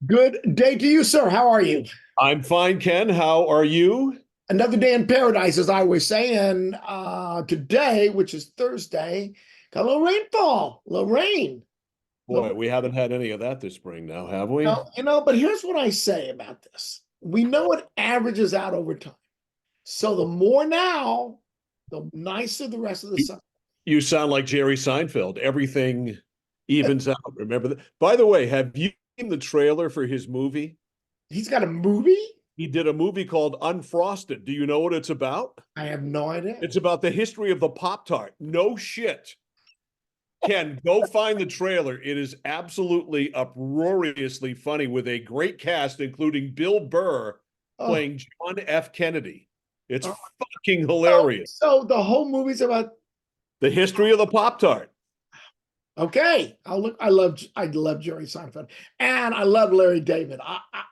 Good day to you, sir. How are you? I'm fine, Ken. How are you? Another day in paradise, as I was saying. Today, which is Thursday, got a little rainfall, a little rain. Boy, we haven't had any of that this spring now, have we? But here's what I say about this. We know it averages out over time. So the more now, the nicer the rest of the You, sun. you sound like Jerry Seinfeld. Everything evens out. Remember that? By the way, have you seen the trailer for his movie? He's got a movie? He did a movie called Unfrosted. Do you know what it's about? I have no idea. It's about the history of the Pop Tart. No shit. Ken, go find the trailer. It is absolutely uproariously funny with a great cast, including Bill Burr Oh, playing John F. Kennedy. It's oh. fucking So, hilarious. so the whole movie's about. The history of the Pop Tart. Okay, I'll look. I love Jerry Seinfeld, and I love Larry David.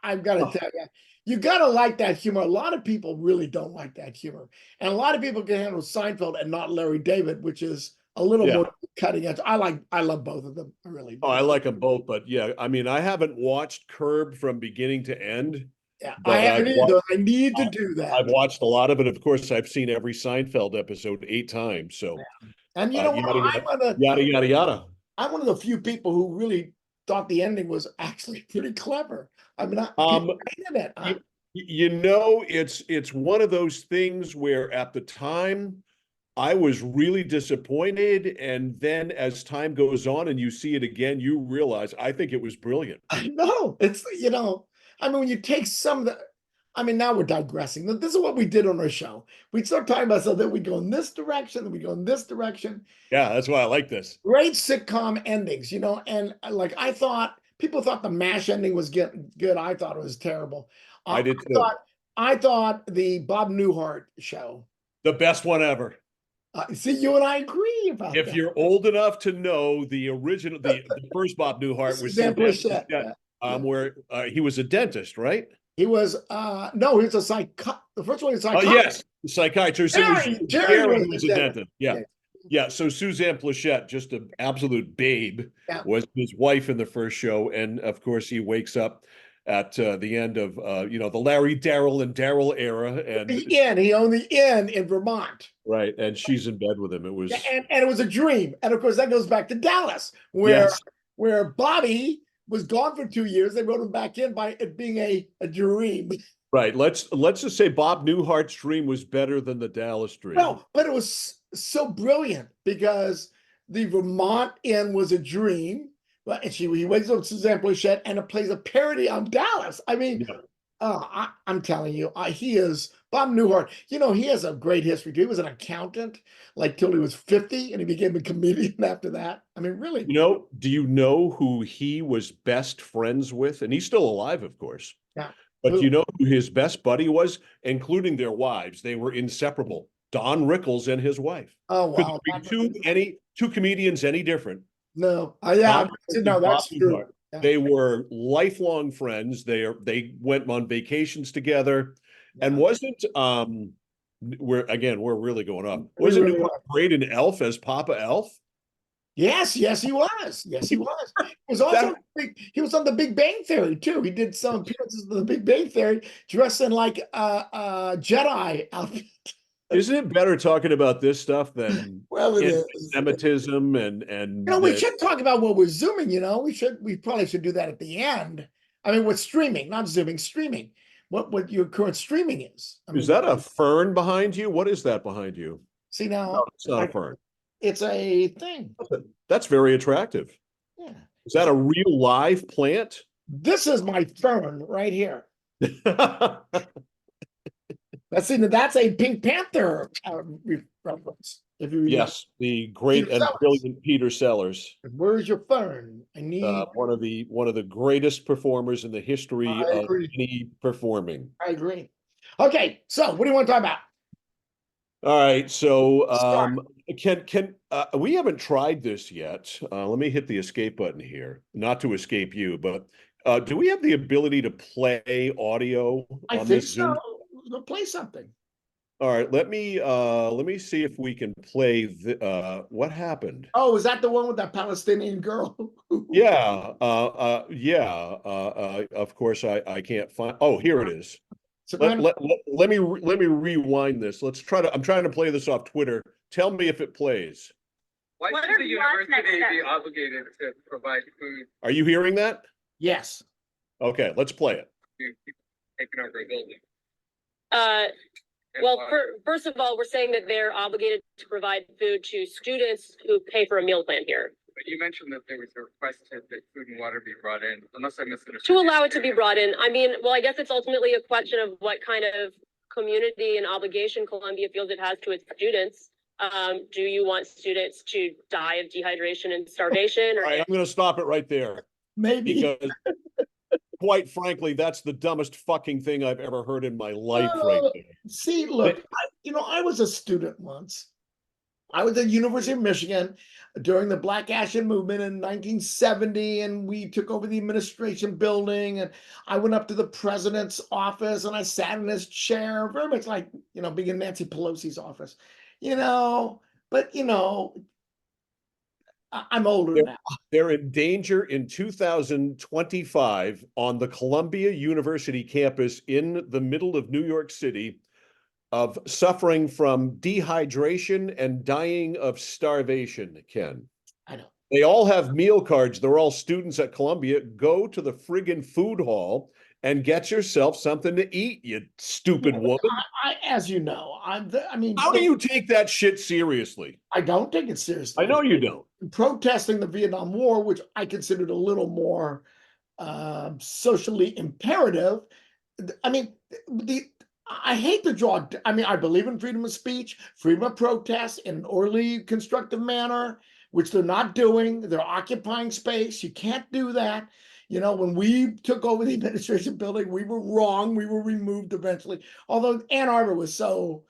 I've got to Oh, tell you, you got to like that humor. A lot of people really don't like that humor, and a lot of people can handle Seinfeld and not Larry David, which is a little yeah. more cutting edge. I love both of them. I really Oh, I do. like them both, but yeah, I mean, I haven't watched Curb from beginning to end, Yeah, I but haven't either. I need to do I've that. watched a lot of it. Of course, I've seen every Seinfeld episode 8 times. So And you know what? yada yada yada yada. I'm one of the few people who really thought the ending was actually pretty clever. I mean, people Um, hated it. you, you know, it's one of those things where at the time I was really disappointed, and then as time goes on and you see it again, you realize I think it was brilliant. I know. I mean, when you take some of the, I mean, now we're digressing. This is what we did on our show. We'd start talking about something, we go in this direction, then we go in this direction. Yeah, that's why I like this. Great sitcom endings, and like people thought the MASH ending was good. I thought it was terrible. I I did too. thought I thought the Bob Newhart show. The best one ever. See, you and I agree about If that. you're old enough to know the original, the first Bob Newhart was Suzanne Suzanne Pleshette. Pleshette, Yeah. where he was a dentist, right? He was no, he was a the first one was a Oh psychologist. yes, the psychiatrist. It was Jerry Jerry was who the was a dentist. dentist. Yeah, Yeah. yeah. So Suzanne Pleshette, just an absolute babe, Yeah. was his wife in the first show, and of course he wakes up at the end of the Larry, Daryl, and Daryl era, and He owned the inn in Vermont. right, and she's in bed with him. It Yeah, was and it was a dream. And of course, that goes back to Dallas, yes, where Bobby was gone for 2 years. They wrote him back in by it being a dream. right. Let's just say Bob Newhart's dream was better than the Dallas dream. No, but it was so brilliant because the Vermont inn was a dream. And he wakes up Suzanne Pleshette and it plays a parody on Dallas. I mean, Yeah. I'm telling you, he is Bob Newhart. He has a great history. He was an accountant like till he was 50, and he became a comedian after that. I mean, really. Do you know who he was best friends with? And he's still alive, of course. Yeah. But Who? you know who his best buddy was, including their wives? They were inseparable. Don Rickles and his wife. Oh Could wow. there be two comedians any different? No. Don Yeah. Rickles No, and Bob that's true. Newhart. Yeah. They were lifelong friends. They went on vacations together. And Yeah. wasn't we're really going up. We Wasn't really Newhart are. great in Elf as Papa Elf? Yes, yes, he was. Yes, he was. He was also That he was on the Big Bang Theory too. He did some appearances on the Big Bang Theory, dressed in like Jedi outfit. isn't it better talking about this stuff than Well, it is. anti-Semitism and We should talk about what we're zooming. We probably should do that at the end. I mean, what's streaming, not zooming, streaming. What your current streaming is. I is mean, that a fern behind you? What is that behind you? see No, now, it's not a fern. it's a thing. That's very attractive. Yeah. Is that a real live plant? This is my fern right here. That's a Pink Panther reference. If you remember, Yes, the great Peter and Sellers. brilliant Peter Sellers, Where's your fern? I need. one of the greatest performers in the history I of agree. any performing. I agree. Okay, so what do you want to talk about? All right, so Start. can we haven't tried this yet. Let me hit the escape button here, not to escape you, but do we have the ability to play audio I on think this so. Zoom? We'll play something. All right, let me see if we can play what happened. Oh, is that the one with that Palestinian girl? Of course, I can't find. Oh, here it is. Let, Savannah? let, let, let me rewind this. I'm trying to play this off Twitter. Tell me if it plays. Why should the university be obligated to provide food Are you hearing that? Yes. Okay, let's play it. to people taking over a building? Well, first of all, we're saying that they're obligated to provide food to students who pay for a meal plan here. But you mentioned that there was a request that food and water be brought in, unless I misunderstood. To allow it to be brought in. I mean, well, I guess it's ultimately a question of what kind of community and obligation Columbia feels it has to its students. Do you want students to die of dehydration and starvation? All right, I'm going to stop it right there Maybe. because, quite frankly, that's the dumbest fucking thing I've ever heard in my life. Right there. See, look, I was a student once. I was at University of Michigan during the Black Action movement in 1970, and we took over the administration building, and I went up to the president's office and I sat in his chair, very much like, being in Nancy Pelosi's office, but I'm older now. They're in danger in 2025 on the Columbia University campus in the middle of New York City of suffering from dehydration and dying of starvation, Ken. I know. They all have meal cards. They're all students at Columbia. Go to the friggin' food hall and get yourself something to eat, you stupid woman. As you know, how do you take that shit seriously? I don't take it seriously. I know you don't. Protesting the Vietnam War, which I considered a little more socially imperative. I mean, I hate to draw. I mean, I believe in freedom of speech, freedom of protest in an orderly, constructive manner, which they're not doing. They're occupying space. You can't do that. When we took over the administration building, we were wrong. We were removed eventually. Although Ann Arbor was so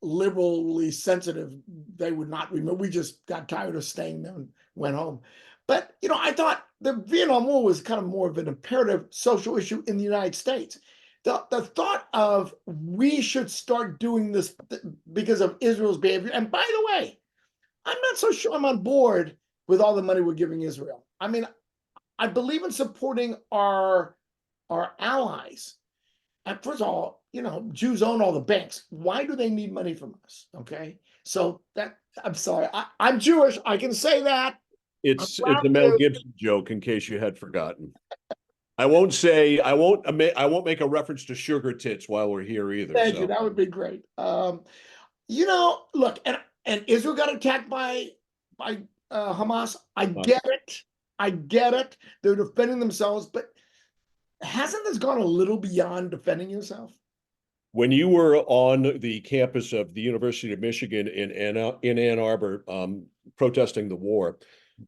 liberally sensitive, they would not remove. We just got tired of staying there and went home. But, I thought the Vietnam War was kind of more of an imperative social issue in the United States. The thought of we should start doing this because of Israel's behavior. And by the way, I'm not so sure I'm on board with all the money we're giving Israel. I mean, I believe in supporting our allies. And first of all, Jews own all the banks. Why do they need money from us? Okay. So I'm sorry. I'm Jewish. I can say that. It's a Mel Gibson joke in case you had forgotten. I won't make a reference to sugar tits while we're here either. Thank you. That would be great. Look, and Israel got attacked by Hamas. I get it. They're defending themselves, but hasn't this gone a little beyond defending yourself? When you were on the campus of the University of Michigan in Ann Arbor, protesting the war,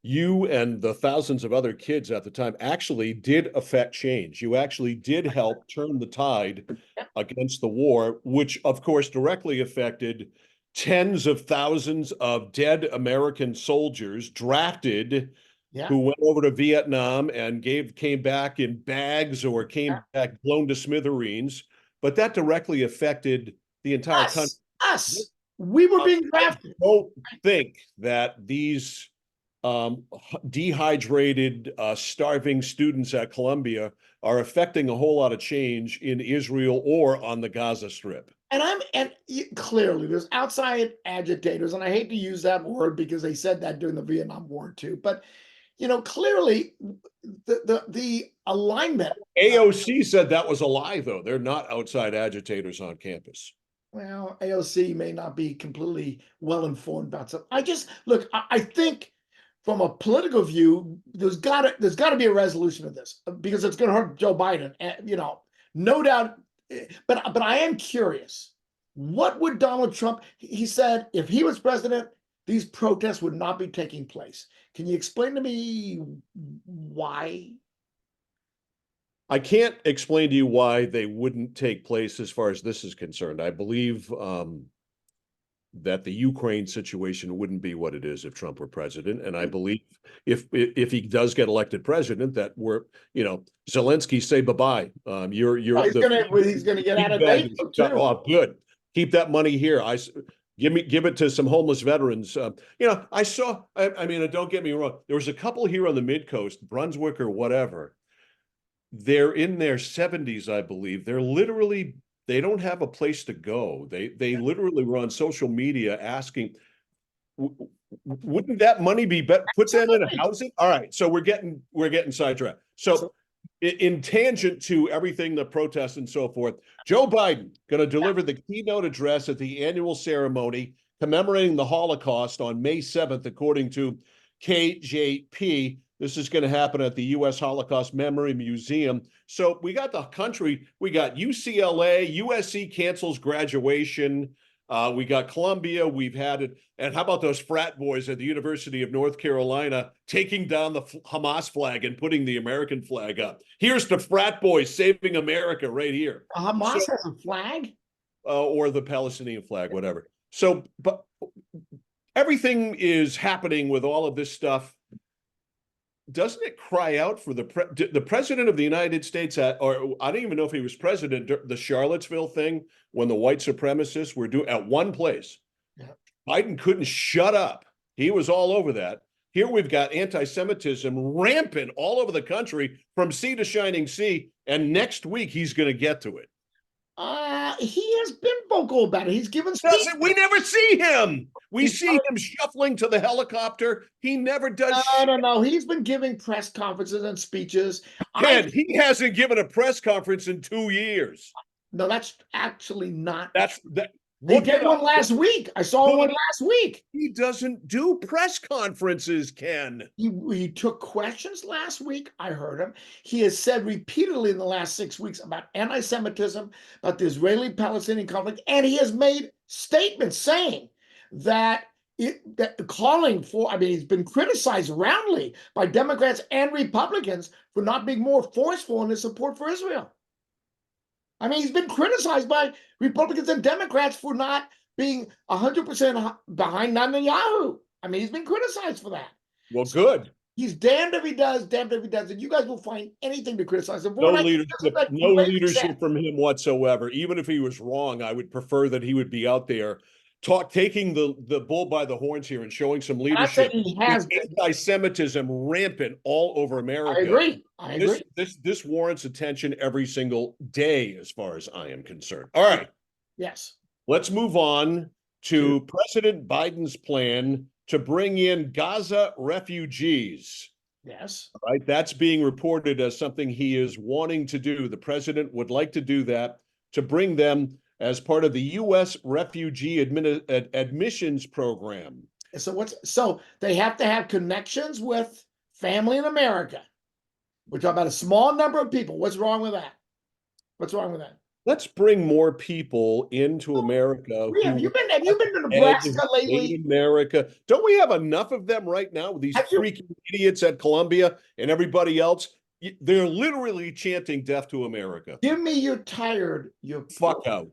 you and the thousands of other kids at the time actually did affect change. You actually did help turn the tide against the war, which of course directly affected tens of thousands of dead American soldiers drafted who went over to Vietnam and came back in bags or came back blown to smithereens. But that directly affected the entire country. Us. We were being drafted. I don't think that these dehydrated, starving students at Columbia are affecting a whole lot of change in Israel or on the Gaza Strip. And clearly there's outside agitators, and I hate to use that word because they said that during the Vietnam War too, but clearly the alignment. AOC said that was a lie, though. They're not outside agitators on campus. Well, AOC may not be completely well informed about something. I think from a political view, there's got to be a resolution of this because it's going to hurt Joe Biden. No doubt. But I am curious. What would Donald Trump? He said if he was president, these protests would not be taking place. Can you explain to me why? I can't explain to you why they wouldn't take place as far as this is concerned. I believe that the Ukraine situation wouldn't be what it is if Trump were president. And I believe if he does get elected president, that Zelensky say bye-bye. He's going to get out of date. Oh, good. Keep that money here. Give it to some homeless veterans. I saw. I mean, don't get me wrong. There was a couple here on the mid coast, Brunswick or whatever. They're in their 70s, I believe. They don't have a place to go. They literally were on social media asking, wouldn't that money be better? Put that in a housing. All right, so we're getting sidetracked. So in tangent to everything, the protests and so forth, Joe Biden going to deliver the keynote address at the annual ceremony commemorating the Holocaust on May 7th, according to KJP. This is going to happen at the U.S. Holocaust Memory Museum. So we got the country. We got UCLA, USC cancels graduation. We got Columbia. We've had it. And how about those frat boys at the University of North Carolina taking down the Hamas flag and putting the American flag up? Here's the frat boys saving America right here. Hamas has a flag? Or the Palestinian flag, whatever. So, but everything is happening with all of this stuff. Doesn't it cry out for the president of the United States or I don't even know if he was president, the Charlottesville thing when the white supremacists were doing at one place. Yeah. Biden couldn't shut up. He was all over that. Here we've got anti-Semitism rampant all over the country from sea to shining sea. And next week he's going to get to it. He has been vocal about it. He's given speeches. We never see him. We see him shuffling to the helicopter. He never does. No. He's been giving press conferences and speeches. Ken, he hasn't given a press conference in 2 years. No, that's actually not. He did one last week. I saw one last week. He doesn't do press conferences, Ken. He took questions last week. I heard him. He has said repeatedly in the last 6 weeks about anti-Semitism, about the Israeli-Palestinian conflict, and he has made statements saying that calling for, I mean, he's been criticized roundly by Democrats and Republicans for not being more forceful in his support for Israel. I mean, he's been criticized by Republicans and Democrats for not being 100% behind Netanyahu. I mean, he's been criticized for that. Well, good. He's damned if he does, damned if he doesn't. You guys will find anything to criticize him for. No leadership from him whatsoever. Even if he was wrong, I would prefer that he would be out there taking the bull by the horns here and showing some leadership. He has anti-Semitism rampant all over America. I agree. This warrants attention every single day, as far as I am concerned. All right. Yes. Let's move on to President Biden's plan to bring in Gaza refugees. Yes. All right. That's being reported as something he is wanting to do. The president would like to do that, to bring them as part of the U.S. refugee admissions program. So they have to have connections with family in America. We're talking about a small number of people. What's wrong with that? Let's bring more people into America. Have you been to Nebraska lately? America. Don't we have enough of them right now with these freaking idiots at Columbia and everybody else? They're literally chanting death to America. Give me your tired, you fuck out.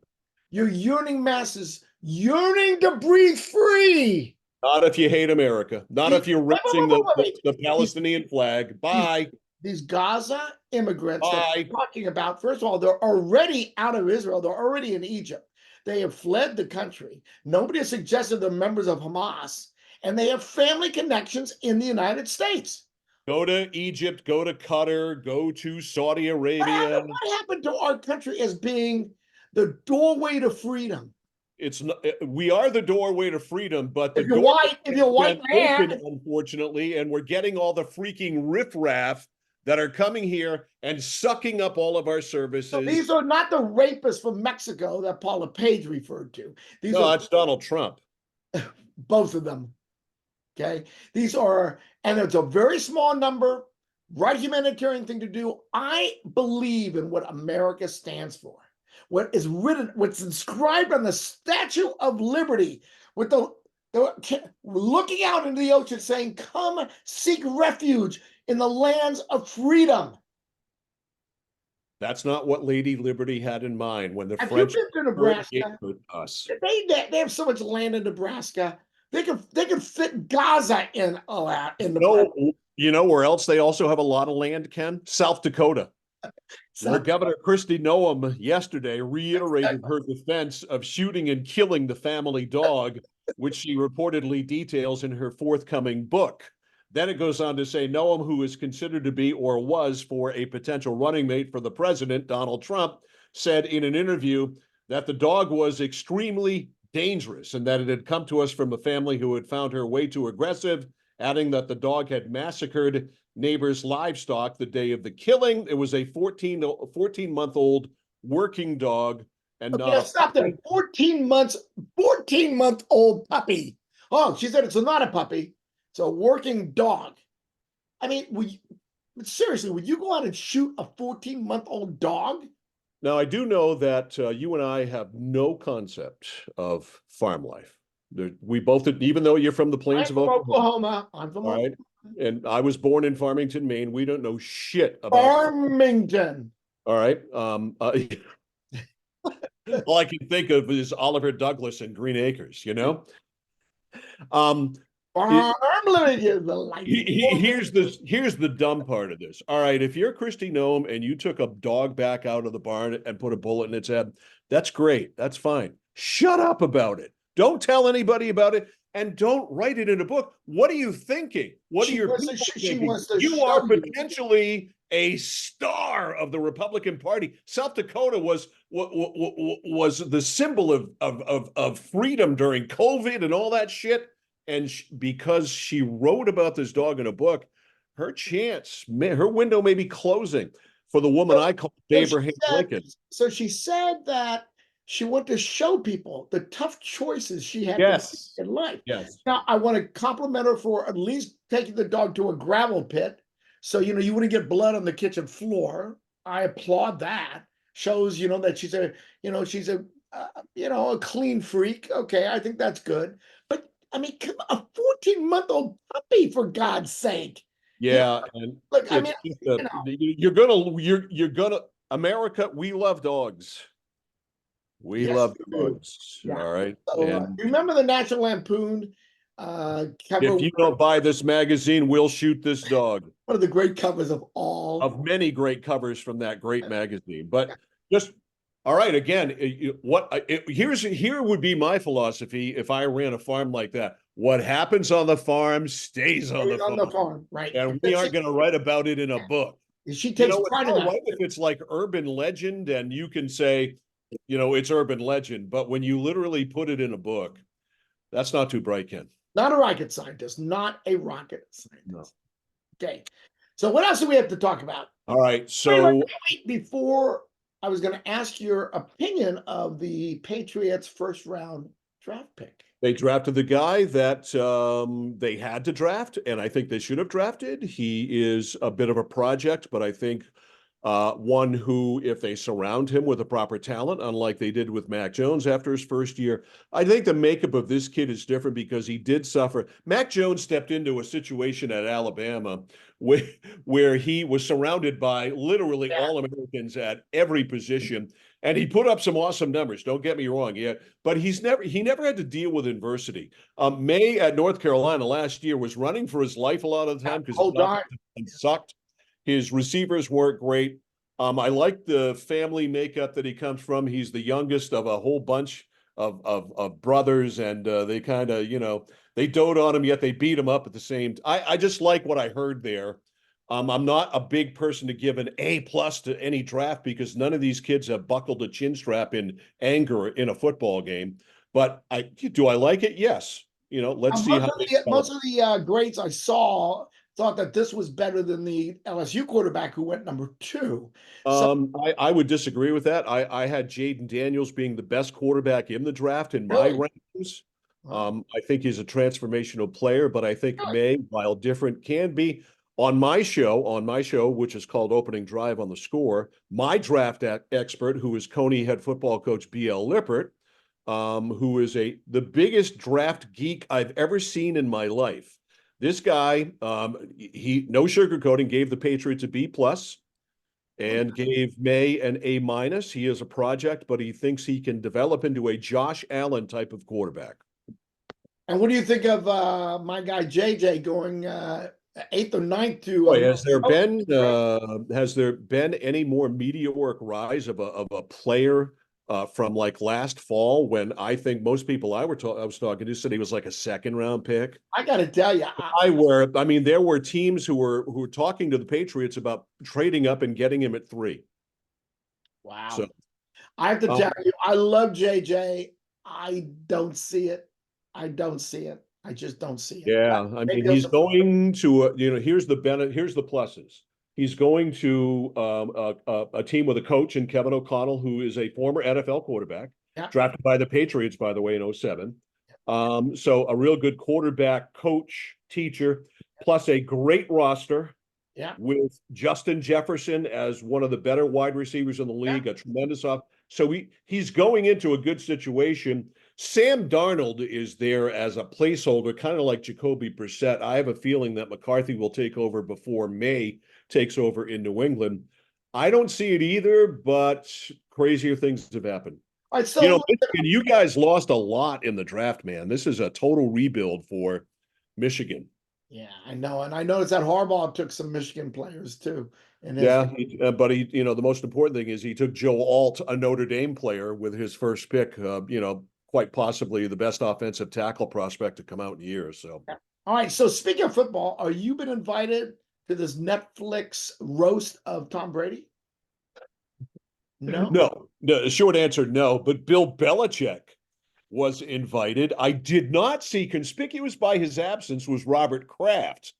Your yearning masses yearning to breathe free. Not if you hate America. Not if you're raising the Palestinian flag. Bye. These Gaza immigrants that we're talking about, first of all, they're already out of Israel. They're already in Egypt. They have fled the country. Nobody has suggested they're members of Hamas. And they have family connections in the United States. Go to Egypt, go to Qatar, go to Saudi Arabia. What happened to our country as being the doorway to freedom? It's not, we are the doorway to freedom, but if you're white man, open, unfortunately, and we're getting all the freaking riffraff that are coming here and sucking up all of our services. So these are not the rapists from Mexico that Paula Page referred to. That's Donald Trump. Both of them. Okay. These are, and it's a very small number, right humanitarian thing to do. I believe in what America stands for. What is written, what's inscribed on the Statue of Liberty, with the looking out into the ocean saying, come seek refuge in the lands of freedom. That's not what Lady Liberty had in mind when the Have French you been to Nebraska? Us. They have so much land in Nebraska. They can fit Gaza in Nebraska. You know where else they also have a lot of land, Ken? South Dakota. Well, So, Governor Kristi Noem yesterday reiterated her defense of shooting and killing the family dog, which she reportedly details in her forthcoming book. Then it goes on to say Noem, who is considered to be or was for a potential running mate for the president, Donald Trump, said in an interview that the dog was extremely dangerous and that it had come to us from a family who had found her way too aggressive, adding that the dog had massacred neighbors' livestock the day of the killing. It was a 14-month-old working dog and okay, not now a stop there. puppy. 14 months, 14-month-old puppy. Oh, she said it's not a puppy. It's a working dog. I mean, seriously, would you go out and shoot a 14-month-old dog? Now, I do know that you and I have no concept of farm life. We both, even though you're from the I'm plains of from Oklahoma, Oklahoma. I'm from all right, and I was born in Farmington, Maine. We don't know shit about Farmington. all right. All I can think of is Oliver Douglas and Green Acres, you know? Um, it, Farming is the life. here's the dumb part of this. All right, if you're Kristi Noem and you took a dog back out of the barn and put a bullet in its head, that's great. That's fine. Shut up about it. Don't tell anybody about it, and don't write it in a book. What are you thinking? What are She your wants to people she thinking? wants to You are show you. potentially a star of the Republican Party. South Dakota was the symbol of freedom during COVID and all that shit. And because she wrote about this dog in a book, her window may be closing for the woman I call Abraham Lincoln. So she said that she wanted to show people the tough choices she had to make Yes. in life. Yes. Now, I want to compliment her for at least taking the dog to a gravel pit, so you wouldn't get blood on the kitchen floor. I applaud that. Shows that she's a clean freak. Okay, I think that's good. But I mean, come a 14-month-old puppy, for God's sake. Yeah, and Look, I mean, you're gonna America, we love dogs. We yes, love we do. dogs. Yeah. All right. So, And remember the National Lampoon cover? if you don't buy this magazine, we'll shoot this dog. One of the great covers of all. Of many great covers from that great magazine. But just all right, again, here would be my philosophy if I ran a farm like that. What happens on the farm stays on the farm. Right? And we aren't going to write about it in a book. She takes It's pride in all that. right if it's like urban legend and you can say, it's urban legend, but when you literally put it in a book, that's not too bright, Ken. Not a rocket scientist. Not a rocket scientist. No. Okay. So what else do we have to talk about? All right. So wait, before I was going to ask your opinion of the Patriots' first round draft pick. They drafted the guy that they had to draft, and I think they should have drafted. He is a bit of a project, but I think one who, if they surround him with the proper talent, unlike they did with Mac Jones after his first year, I think the makeup of this kid is different because he did suffer. Mac Jones stepped into a situation at Alabama where he was surrounded by literally all Americans at every position. And he put up some awesome numbers. Don't get me wrong, but he never had to deal with adversity. May at North Carolina last year was running for his life a lot of the time because he sucked. His receivers weren't great. I like the family makeup that he comes from. He's the youngest of a whole bunch of brothers, and they kind of they dote on him, yet they beat him up at the same. I just like what I heard there. I'm not a big person to give an A+ to any draft because none of these kids have buckled a chin strap in anger in a football game. But do I like it? Yes. Let's see how most of the grades I saw thought that this was better than the LSU quarterback who went number 2. I would disagree with that. I had Jaden Daniels being the best quarterback in the draft in my rankings. I think he's a transformational player, but I think May, while different, can be. On my show, which is called Opening Drive on the Score, my draft expert, who is Coney head football coach B.L. Lippert, who is the biggest draft geek I've ever seen in my life. This guy, he no sugarcoating, gave the Patriots a B+ and gave May an A-. He is a project, but he thinks he can develop into a Josh Allen type of quarterback. And what do you think of my guy JJ going eighth or ninth to. Boy, has there been any more meteoric rise of a player from like last fall when I think most people I was talking to said he was like a second round pick? I got to tell you, I mean, there were teams who were talking to the Patriots about trading up and getting him at 3. wow. So I have to tell you, I love JJ. I don't see it. I don't see it. I just don't see it. yeah, I mean, he's going to here's the pluses. He's going to a team with a coach in Kevin O'Connell, who is a former NFL quarterback, Yeah. drafted by the Patriots, by the way, in 2007. So a real good quarterback, coach, teacher, plus a great roster. Yeah. With Justin Jefferson as one of the better wide receivers in the league, a tremendous off. So he's going into a good situation. Sam Darnold is there as a placeholder, kind of like Jacoby Brissett. I have a feeling that McCarthy will take over before May takes over in New England. I don't see it either, but crazier things have happened. All right, so Michigan, you guys lost a lot in the draft, man. This is a total rebuild for Michigan. yeah, I know, and I noticed that Harbaugh took some Michigan players too. And But the most important thing is he took Joe Alt, a Notre Dame player, with his first pick. Quite possibly the best offensive tackle prospect to come out in years. So, all right. So speaking of football, are you been invited to this Netflix roast of Tom Brady? No. No. Short answer, no. But Bill Belichick was invited. I did not see, conspicuous by his absence was Robert Kraft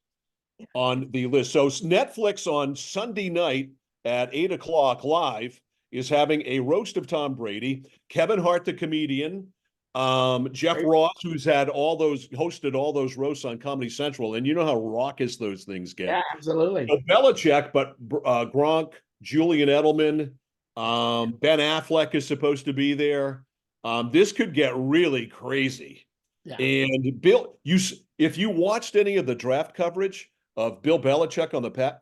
on the list. So Netflix on Sunday night at 8:00 live is having a roast of Tom Brady. Kevin Hart, the comedian, Jeff Ross, who's hosted all those roasts on Comedy Central, and you know how raucous those things get. Yeah, absolutely. So Belichick, but Gronk, Julian Edelman, Ben Affleck is supposed to be there. This could get really crazy. Yeah. And Bill, if you watched any of the draft coverage of Bill Belichick on the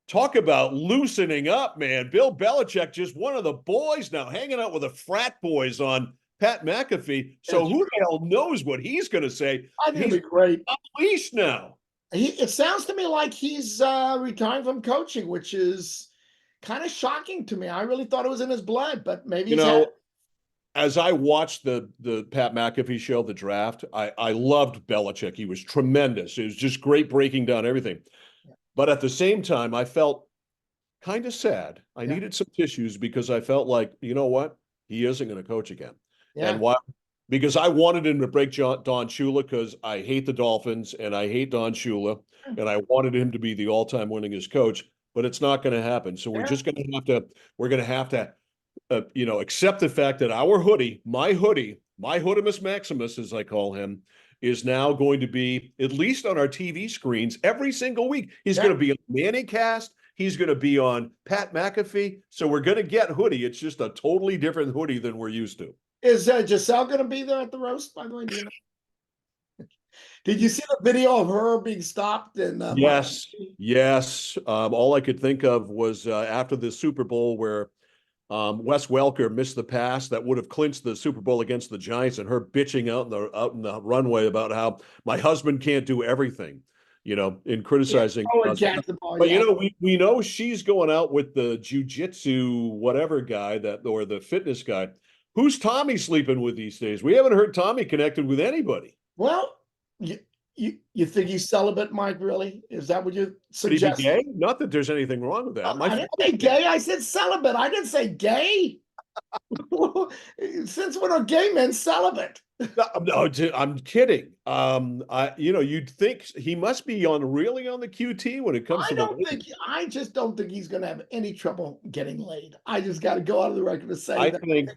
talk about loosening up, man. Bill Belichick, just one of the boys now, hanging out with the frat boys on Pat McAfee. So who the hell knows what he's going to say? I think it'd be great. Unleashed now. It sounds to me like he's retiring from coaching, which is kind of shocking to me. I really thought it was in his blood, but maybe as I watched the Pat McAfee show, the draft, I loved Belichick. He was tremendous. It was just great breaking down everything. But at the same time, I felt kind of sad. I needed some tissues because I felt like, you know what? He isn't going to coach again. Yeah. And why? Because I wanted him to break Don Shula because I hate the Dolphins and I hate Don Shula. And I wanted him to be the all-time winningest coach, but it's not going to happen. So we're just going to have to accept the fact that our hoodie, my Hoodimus Maximus, as I call him, is now going to be, at least on our TV screens, every single week. He's going to be on Manning Cast. He's going to be on Pat McAfee. So we're going to get hoodie. It's just a totally different hoodie than we're used to. Is Giselle going to be there at the roast, by the way? Do you know? Did you see the video of her being stopped? Yes. All I could think of was after the Super Bowl where Wes Welker missed the pass that would have clinched the Super Bowl against the Giants, and her bitching out in the runway about how my husband can't do everything, in criticizing. But we know she's going out with the jujitsu whatever guy or the fitness guy. Who's Tommy sleeping with these days? We haven't heard Tommy connected with anybody. Well, you think he's celibate, Mike? Really? Is that what you suggest? Could he be gay? Not that there's anything wrong with that. I didn't say gay. I said celibate. I didn't say gay. Since when are gay men celibate? No, I'm kidding. You'd think he must be really on the QT when it comes I just don't think he's going to have any trouble getting laid. I just got to go out of the record to say I think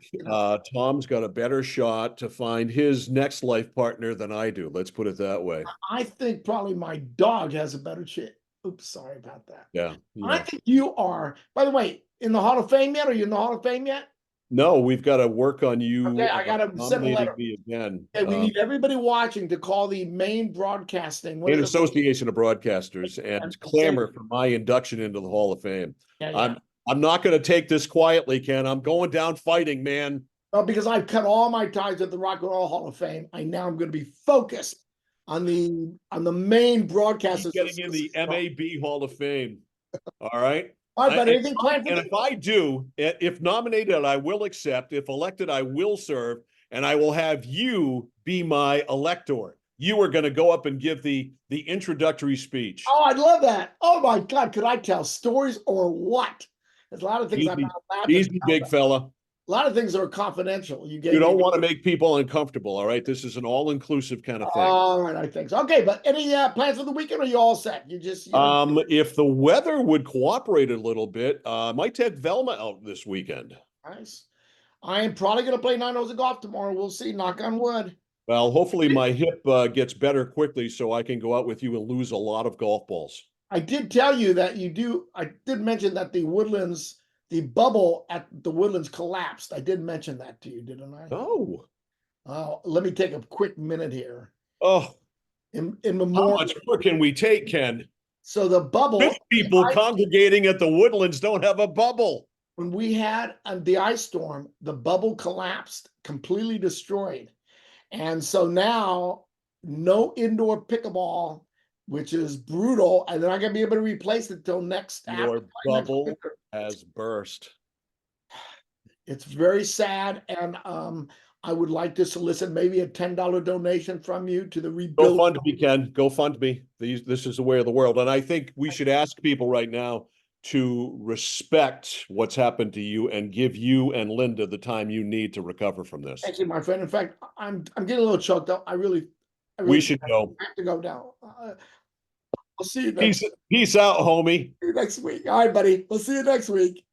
Tom's got a better shot to find his next life partner than I do. Let's put it that way. I think probably my dog has a better chance. Oops, sorry about that. Yeah. I think you are. By the way, in the Hall of Fame yet? Are you in the Hall of Fame yet? No, we've got to work on you. Okay, I got to send a letter. Me again. Okay, we need everybody watching to call the Maine Broadcasting Association of Broadcasters and clamor for my induction into the Hall of Fame. Yeah. I'm not going to take this quietly, Ken. I'm going down fighting, man. Well, because I've cut all my ties with the Rock and Roll Hall of Fame, I'm going to be focused on the main broadcasters. Getting in the MAB Hall of Fame. All right. All right, but And anything planned for if I do, if nominated, I will accept. If elected, I will serve, and I will have you be my elector. You are going to go up and give the introductory speech. Oh, I'd love that. Oh my God, could I tell stories or what? There's a lot of things I'm Easy, not allowed to easy, tell big them. fella. A lot of things are confidential. You You don't me. want to make people uncomfortable. All right. This is an all-inclusive kind of thing. All right, I think so. Okay, but any plans for the weekend? Or are you all set? You just If the weather would cooperate a little bit, I might take Velma out this weekend. nice. I am probably going to play 9 holes of golf tomorrow. We'll see. Knock on wood. Well, hopefully my hip gets better quickly so I can go out with you and lose a lot of golf balls. I did tell you that you do. I did mention that the Woodlands, the bubble at the Woodlands collapsed. I did mention that to you, didn't I? Oh. Let me take a quick minute here. Oh. In How memorial. much more can we take, Ken? So the bubble. 50 people congregating at the Woodlands don't have a bubble. When we had the ice storm, the bubble collapsed, completely destroyed. And so now, no indoor pickleball, which is brutal, and they're not going to be able to replace it till next. Your bubble has burst. It's very sad, and I would like to solicit maybe a $10 donation from you to the rebuild. Go fund me, Ken. Go fund me. This is the way of the world, and I think we should ask people right now to respect what's happened to you and give you and Linda the time you need to recover from this. Thank you, my friend. In fact, I'm getting a little choked up. I really we should go. I have to go now. I'll see you next. Peace out, homie. See you next week. All right, buddy. We'll see you next week.